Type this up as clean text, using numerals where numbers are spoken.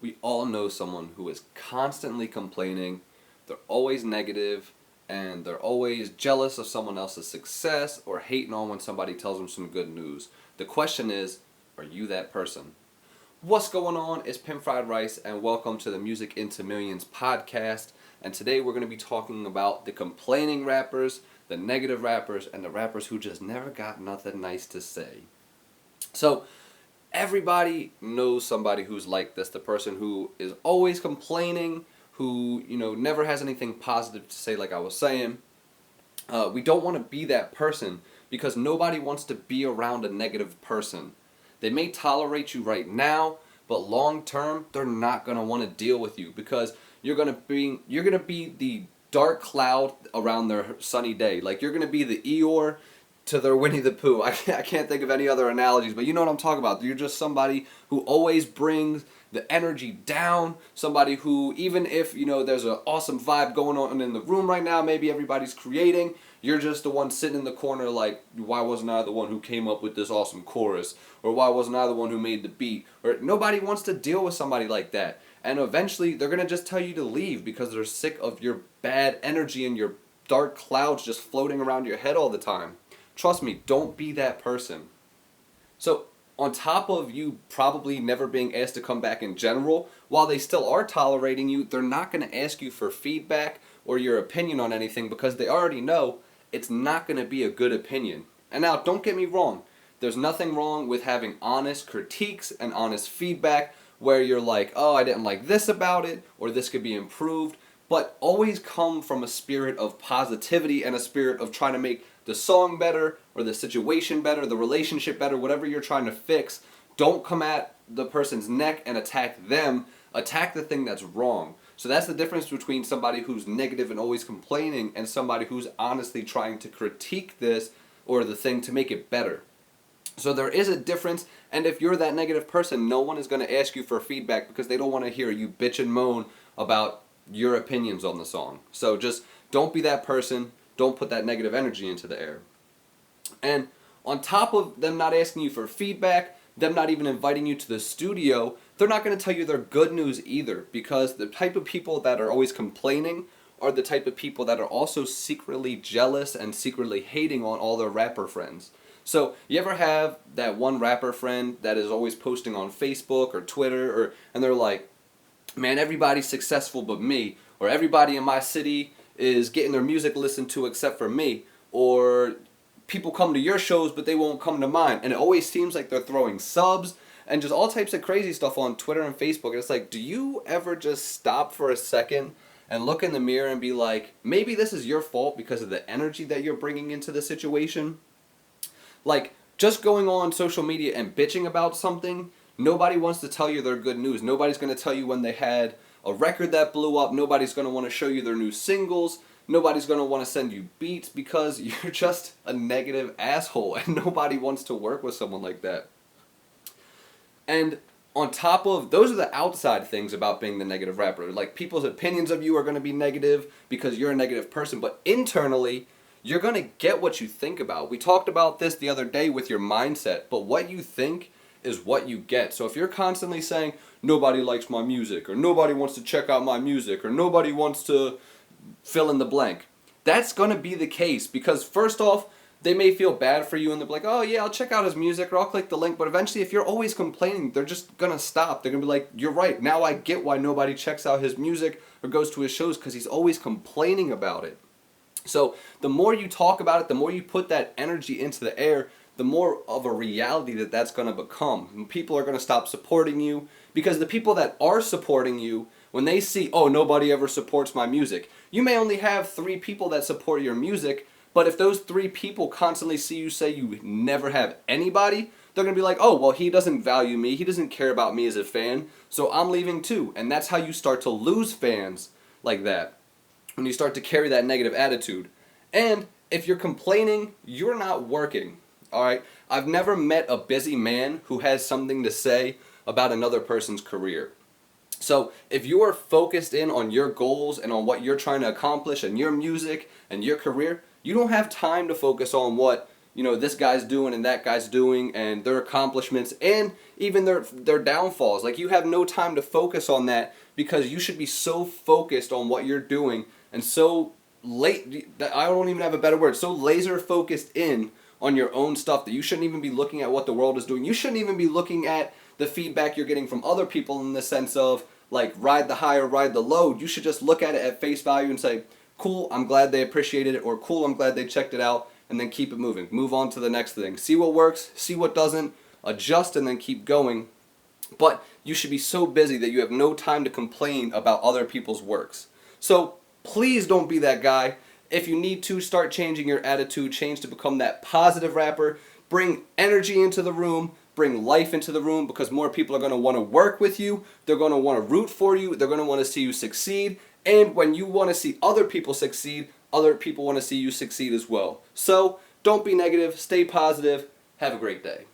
We all know someone who is constantly complaining, they're always negative, and they're always jealous of someone else's success or hating on when somebody tells them some good news. The question is, are you that person? What's going on? It's Pimp Fried Rice, and welcome to the Music into Millions podcast. And today we're going to be talking about the complaining rappers, the negative rappers, and the rappers who just never got nothing nice to say. So, everybody knows somebody who's like this, the person who is always complaining, who, never has anything positive to say, like I was saying. We don't want to be that person because nobody wants to be around a negative person. They may tolerate you right now, but long term, they're not going to want to deal with you because you're going to be the dark cloud around their sunny day. Like you're going to be the Eeyore to their Winnie the Pooh. I can't think of any other analogies, but you know what I'm talking about. You're just somebody who always brings the energy down, somebody who, even if, there's an awesome vibe going on in the room right now, maybe everybody's creating, you're just the one sitting in the corner like, why wasn't I the one who came up with this awesome chorus? Or why wasn't I the one who made the beat? Or nobody wants to deal with somebody like that. And eventually, they're going to just tell you to leave because they're sick of your bad energy and your dark clouds just floating around your head all the time. Trust me, don't be that person. So, on top of you probably never being asked to come back in general, while they still are tolerating you, they're not going to ask you for feedback or your opinion on anything because they already know it's not going to be a good opinion. And now, don't get me wrong. There's nothing wrong with having honest critiques and honest feedback where you're like, oh, I didn't like this about it, or this could be improved. But always come from a spirit of positivity and a spirit of trying to make the song better or the situation better, the relationship better, whatever you're trying to fix. Don't come at the person's neck and attack them. Attack the thing that's wrong. So that's the difference between somebody who's negative and always complaining and somebody who's honestly trying to critique this or the thing to make it better. So there is a difference, and if you're that negative person, no one is going to ask you for feedback because they don't want to hear you bitch and moan about your opinions on the song. So just don't be that person. Don't put that negative energy into the air. And on top of them not asking you for feedback, them not even inviting you to the studio, they're not going to tell you their good news either because the type of people that are always complaining are the type of people that are also secretly jealous and secretly hating on all their rapper friends. So you ever have that one rapper friend that is always posting on Facebook or Twitter and they're like, man, everybody's successful but me, or everybody in my city is getting their music listened to except for me, or people come to your shows but they won't come to mine, and it always seems like they're throwing subs and just all types of crazy stuff on Twitter and Facebook, and it's like, do you ever just stop for a second and look in the mirror and be like, maybe this is your fault because of the energy that you're bringing into the situation? Like, just going on social media and bitching about something, nobody wants to tell you their good news. Nobody's going to tell you when they had a record that blew up. Nobody's going to want to show you their new singles. Nobody's going to want to send you beats because you're just a negative asshole and nobody wants to work with someone like that. And on top of, those are the outside things about being the negative rapper. Like, people's opinions of you are going to be negative because you're a negative person, but internally, you're going to get what you think about. We talked about this the other day with your mindset, but what you think is what you get. So if you're constantly saying, nobody likes my music, or nobody wants to check out my music, or nobody wants to fill in the blank, that's going to be the case because first off, they may feel bad for you and they're like, oh yeah, I'll check out his music or I'll click the link, but eventually if you're always complaining, they're just going to stop. They're going to be like, you're right, now I get why nobody checks out his music or goes to his shows because he's always complaining about it. So the more you talk about it, the more you put that energy into the air, the more of a reality that's going to become. And people are going to stop supporting you because the people that are supporting you, when they see, oh, nobody ever supports my music, you may only have 3 people that support your music, but if those 3 people constantly see you say you never have anybody, they're going to be like, oh, well, he doesn't value me, he doesn't care about me as a fan, so I'm leaving too. And that's how you start to lose fans like that. When you start to carry that negative attitude. And if you're complaining, you're not working. Alright? I've never met a busy man who has something to say about another person's career. So if you are focused in on your goals and on what you're trying to accomplish and your music and your career, you don't have time to focus on what this guy's doing and that guy's doing and their accomplishments and even their downfalls. Like, you have no time to focus on that because you should be so focused on what you're doing and so late, I don't even have a better word, so laser focused in on your own stuff that you shouldn't even be looking at what the world is doing. You shouldn't even be looking at the feedback you're getting from other people in the sense of like ride the high or ride the low. You should just look at it at face value and say, cool, I'm glad they appreciated it, or cool, I'm glad they checked it out, and then keep it moving. Move on to the next thing. See what works, see what doesn't, adjust, and then keep going. But you should be so busy that you have no time to complain about other people's works. So please don't be that guy. If you need to, start changing your attitude, change to become that positive rapper. Bring energy into the room, bring life into the room, because more people are going to want to work with you. They're going to want to root for you. They're going to want to see you succeed. And when you want to see other people succeed, other people want to see you succeed as well. So don't be negative. Stay positive. Have a great day.